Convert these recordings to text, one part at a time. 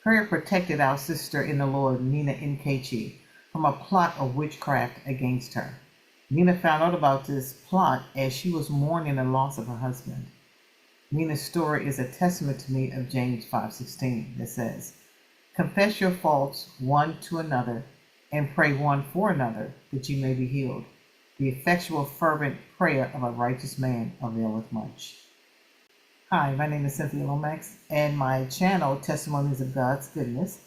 Prayer protected our sister in the Lord, Nina Nkechi, from a plot of witchcraft against her. Nina found out about this plot as she was mourning the loss of her husband. Nina's story is a testament to me of James 5:16 that says, "Confess your faults one to another and pray one for another that you may be healed. The effectual fervent prayer of a righteous man availeth much." Hi, my name is Cynthia Lomax, and my channel, Testimonies of God's Goodness,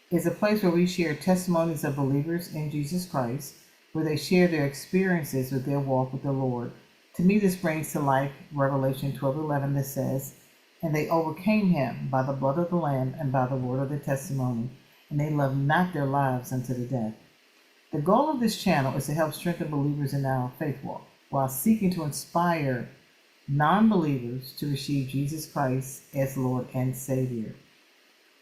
is a place where we share testimonies of believers in Jesus Christ, where they share their experiences with their walk with the Lord. To me, this brings to life Revelation 12:11 that says, "And they overcame him by the blood of the Lamb and by the word of their testimony, and they loved not their lives unto the death." The goal of this channel is to help strengthen believers in our faith walk, while seeking to inspire non-believers to receive Jesus Christ as Lord and Savior.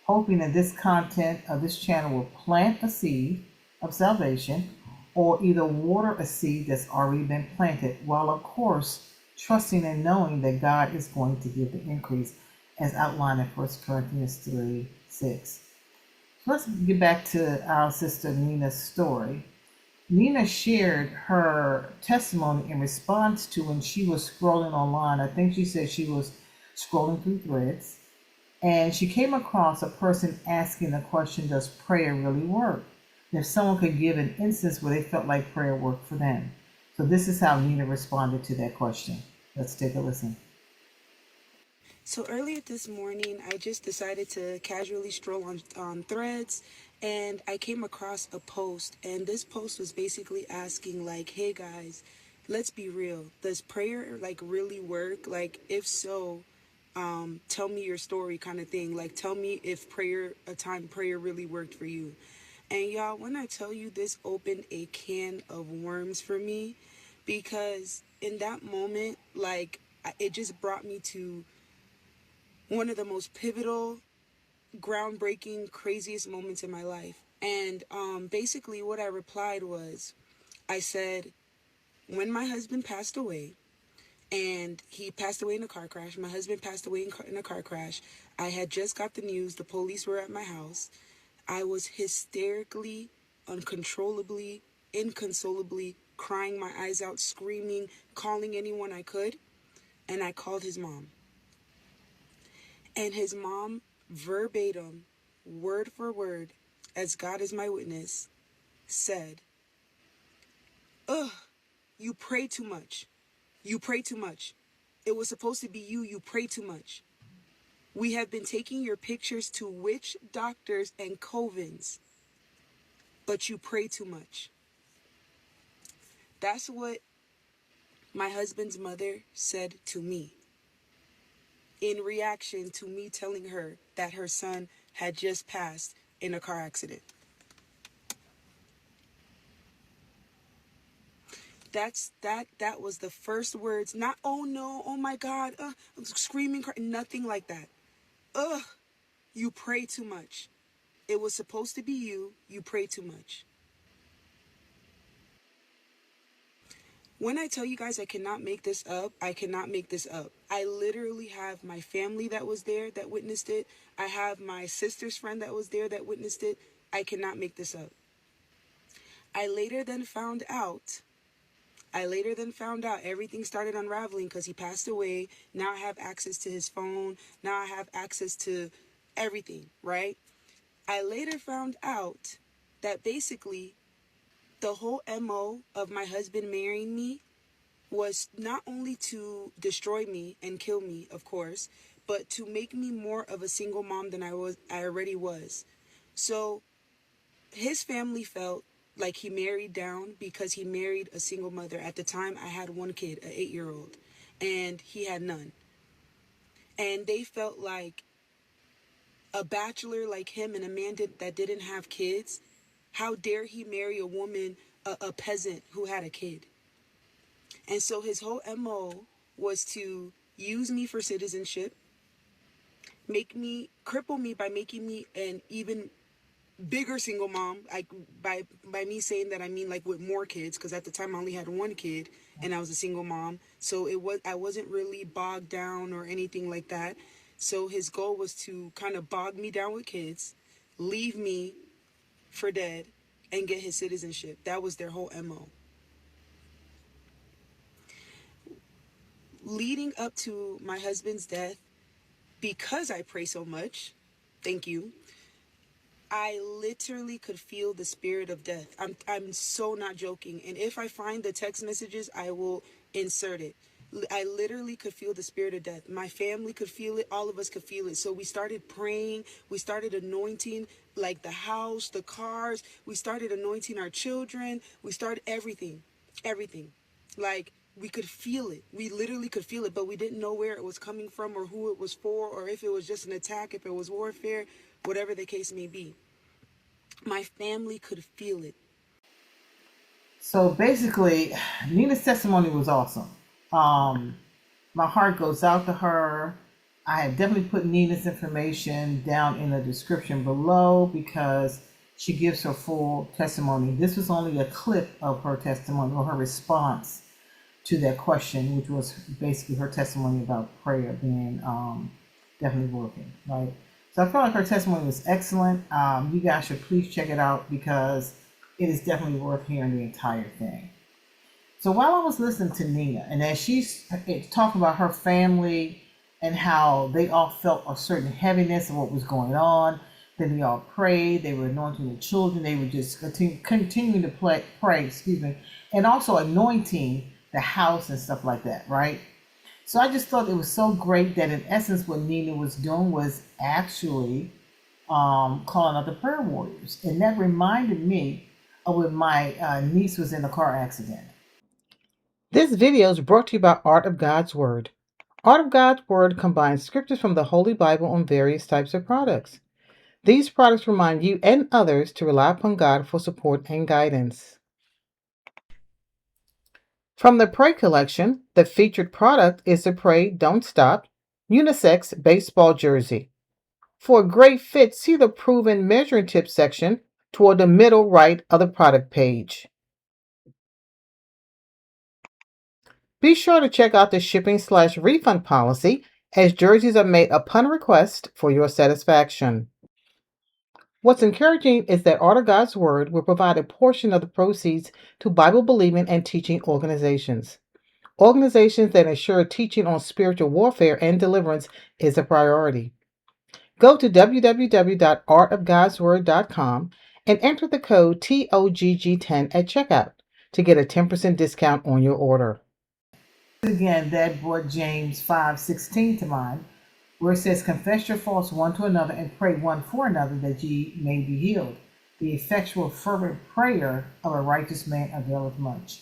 Hoping that this content of this channel will plant a seed of salvation or either water a seed that's already been planted, while of course trusting and knowing that God is going to give the increase as outlined in 1 Corinthians 3:6. So let's get back to our sister Nina's story. Nina shared her testimony in response to when she was scrolling online. I think she said she was scrolling through threads and she came across a person asking the question, does prayer really work? And if someone could give an instance where they felt like prayer worked for them. So this is how Nina responded to that question. Let's take a listen. So earlier this morning, I just decided to casually stroll on threads, and I came across a post, and this post was basically asking like, hey guys, let's be real. Does prayer like really work? Like, if so, tell me your story kind of thing. Like, tell me if prayer really worked for you. And y'all, when I tell you, this opened a can of worms for me, because in that moment, like, it just brought me to one of the most pivotal, groundbreaking, craziest moments in my life. And basically what I replied was, I said, when my husband passed away, and he passed away in a car crash, my husband passed away in a car crash, I had just got the news, the police were at my house. I was hysterically, uncontrollably, inconsolably crying my eyes out, screaming, calling anyone I could, and I called his mom. And his mom, verbatim, word for word, as God is my witness, said, "Ugh, you pray too much. You pray too much. It was supposed to be you. You pray too much. We have been taking your pictures to witch doctors and covens, but you pray too much." That's what my husband's mother said to me in reaction to me telling her that her son had just passed in a car accident. That was the first words. Not, "Oh no, oh my God, I'm screaming," nothing like that. Ugh, you pray too much. It was supposed to be you. You pray too much. When I tell you guys I cannot make this up, I cannot make this up. I literally have my family that was there that witnessed it. I have my sister's friend that was there that witnessed it. I cannot make this up. I later then found out everything started unraveling because he passed away. Now I have access to his phone. Now I have access to everything, right? I later found out that basically the whole MO of my husband marrying me was not only to destroy me and kill me, of course, but to make me more of a single mom than I already was. So his family felt like he married down because he married a single mother. At the time, I had one kid, an 8-year-old, and he had none. And they felt like a bachelor like him and a man that didn't have kids, how dare he marry a woman, a peasant who had a kid? And so his whole MO was to use me for citizenship, cripple me by making me an even bigger single mom, like by me saying that I mean like with more kids, because at the time I only had one kid and I was a single mom, so I wasn't really bogged down or anything like that. So his goal was to kind of bog me down with kids, leave me for dead, and get his citizenship. That was their whole MO. Leading up to my husband's death, because I pray so much, thank you, I literally could feel the spirit of death. I'm so not joking. And if I find the text messages, I will insert it. I literally could feel the spirit of death. My family could feel it. All of us could feel it. So we started praying. We started anointing like the house, the cars. We started anointing our children. We started everything. Everything. Like we could feel it. We literally could feel it, but we didn't know where it was coming from or who it was for or if it was just an attack, if it was warfare, whatever the case may be. My family could feel it. So basically, Nina's testimony was awesome. My heart goes out to her. I have definitely put Nina's information down in the description below because she gives her full testimony. This was only a clip of her testimony or her response to that question, which was basically her testimony about prayer being definitely working, right? So I felt like her testimony was excellent. You guys should please check it out because it is definitely worth hearing the entire thing. So while I was listening to Nina, and as she's talking about her family and how they all felt a certain heaviness of what was going on, then they all prayed, they were anointing the children, they were just continuing to pray, and also anointing the house and stuff like that, right? So I just thought it was so great that in essence what Nina was doing was actually calling out the prayer warriors. And that reminded me of when my niece was in a car accident. This video is brought to you by Art of God's Word. Art of God's Word combines scriptures from the Holy Bible on various types of products. These products remind you and others to rely upon God for support and guidance. From the Pray collection, the featured product is the Pray Don't Stop unisex baseball jersey. For a great fit, see the proven measuring tip section toward the middle right of the product page. Be sure to check out the shipping/refund policy as jerseys are made upon request for your satisfaction. What's encouraging is that Art of God's Word will provide a portion of the proceeds to Bible believing and teaching organizations. Organizations that ensure teaching on spiritual warfare and deliverance is a priority. Go to www.artofgodsword.com and enter the code TOGG10 at checkout to get a 10% discount on your order. Again, that brought James 5:16 to mind, where it says, confess your faults one to another and pray one for another that ye may be healed. The effectual fervent prayer of a righteous man availeth much.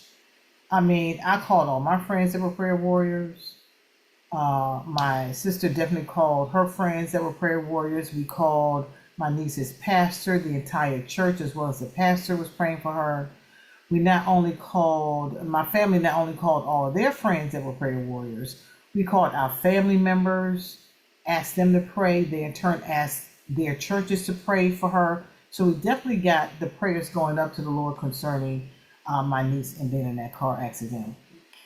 I mean, I called all my friends that were prayer warriors. My sister definitely called her friends that were prayer warriors. We called my niece's pastor. The entire church, as well as the pastor, was praying for her. My family not only called all of their friends that were prayer warriors, we called our family members, asked them to pray. They in turn asked their churches to pray for her. So we definitely got the prayers going up to the Lord concerning my niece and being in that car accident.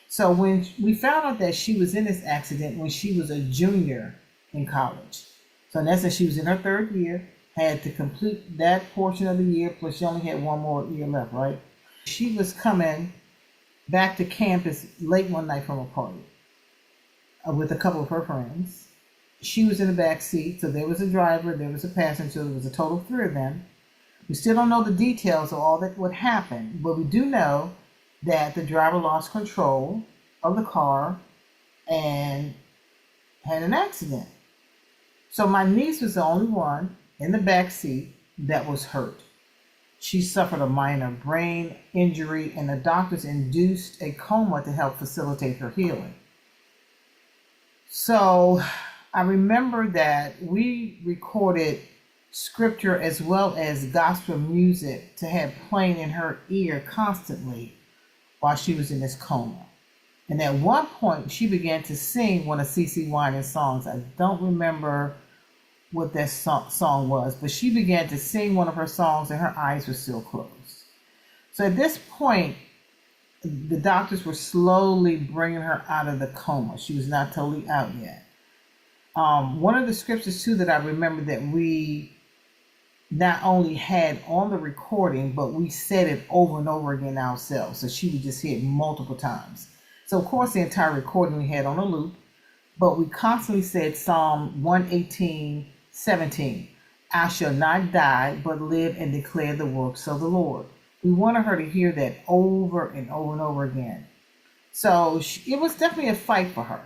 So when we found out that she was in this accident when she was a junior in college. So in essence, she was in her third year, had to complete that portion of the year, plus she only had one more year left, right? She was coming back to campus late one night from a party with a couple of her friends. She was in the back seat, so there was a driver, there was a passenger, so there was a total of three of them. We still don't know the details of all that would happen, but we do know that the driver lost control of the car and had an accident. So my niece was the only one in the back seat that was hurt. She suffered a minor brain injury, and the doctors induced a coma to help facilitate her healing. So I remember that we recorded scripture as well as gospel music to have playing in her ear constantly while she was in this coma. And at one point, she began to sing one of CeCe Winans' songs. I don't remember what that song was, but she began to sing one of her songs and her eyes were still closed. So at this point, the doctors were slowly bringing her out of the coma. She was not totally out yet. One of the scriptures too that I remember that we not only had on the recording, but we said it over and over again ourselves. So she would just hear it multiple times. So of course the entire recording we had on a loop, but we constantly said Psalm 118:17. I shall not die, but live and declare the works of the Lord. We wanted her to hear that over and over and over again. So it was definitely a fight for her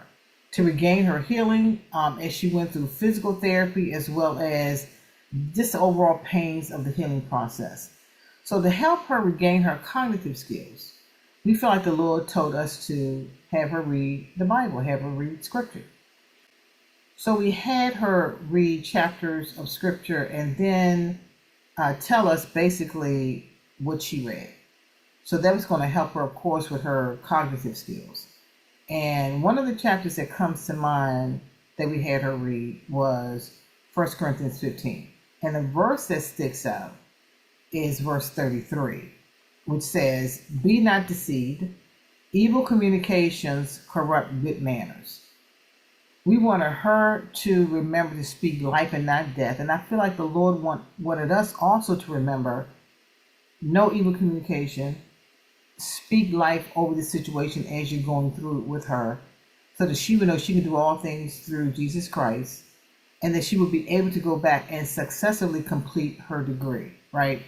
to regain her healing as she went through physical therapy as well as just the overall pains of the healing process. So to help her regain her cognitive skills, we feel like the Lord told us to have her read the Bible, have her read scripture. So we had her read chapters of scripture and then tell us basically what she read. So that was going to help her, of course, with her cognitive skills. And one of the chapters that comes to mind that we had her read was 1 Corinthians 15. And the verse that sticks out is verse 33, which says, "Be not deceived, evil communications corrupt good manners." We wanted her to remember to speak life and not death. And I feel like the Lord wanted us also to remember no evil communication, speak life over the situation as you're going through it with her, so that she would know she can do all things through Jesus Christ, and that she would be able to go back and successfully complete her degree, right?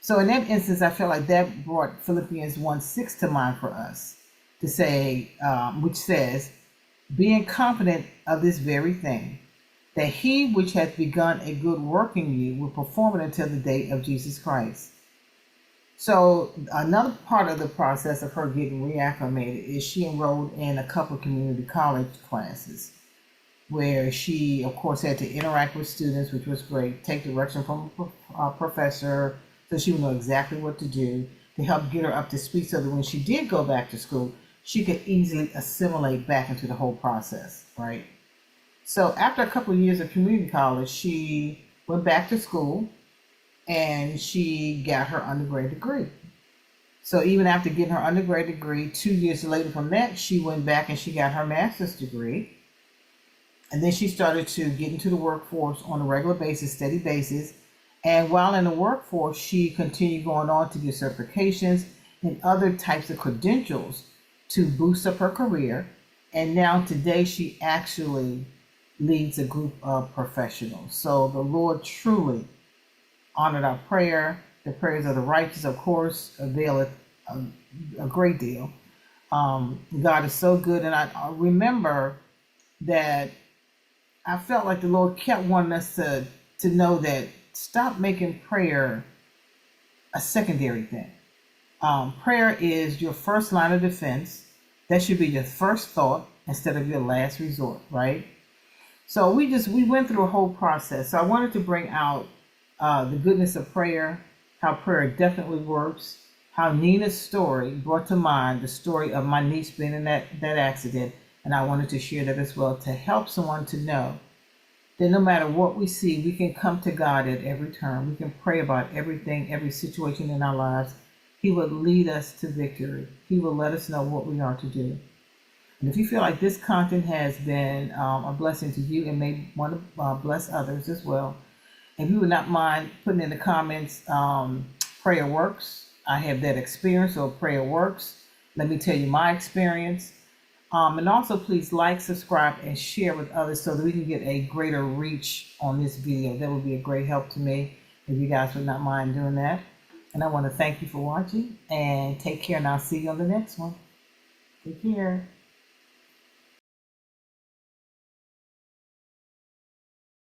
So in that instance, I felt like that brought Philippians 1:6 to mind for us to say, which says, "Being confident of this very thing, that he which hath begun a good work in you will perform it until the day of Jesus Christ." So another part of the process of her getting reacclimated is she enrolled in a couple of community college classes where she, of course, had to interact with students, which was great, take direction from a professor so she would know exactly what to do to help get her up to speed so that when she did go back to school, she could easily assimilate back into the whole process, right? So after a couple of years of community college, she went back to school and she got her undergrad degree. So even after getting her undergrad degree, 2 years later from that, she went back and she got her master's degree. And then she started to get into the workforce on a regular basis, steady basis. And while in the workforce, she continued going on to get certifications and other types of credentials to boost up her career. And now today she actually leads a group of professionals. So the Lord truly honored our prayer. The prayers of the righteous, of course, availeth a great deal. God is so good. And I remember that I felt like the Lord kept wanting us to know that stop making prayer a secondary thing. Prayer is your first line of defense. That should be your first thought instead of your last resort, right? So we went through a whole process. So I wanted to bring out the goodness of prayer, how prayer definitely works, how Nina's story brought to mind the story of my niece being in that accident. And I wanted to share that as well to help someone to know that no matter what we see, we can come to God at every turn. We can pray about everything, every situation in our lives. He will lead us to victory. He will let us know what we are to do. And if you feel like this content has been a blessing to you and may want to bless others as well, if you would not mind putting in the comments, prayer works. I have that experience, so prayer works. Let me tell you my experience. And also please like, subscribe, and share with others so that we can get a greater reach on this video. That would be a great help to me if you guys would not mind doing that. And I want to thank you for watching and take care, and I'll see you on the next one. Take care.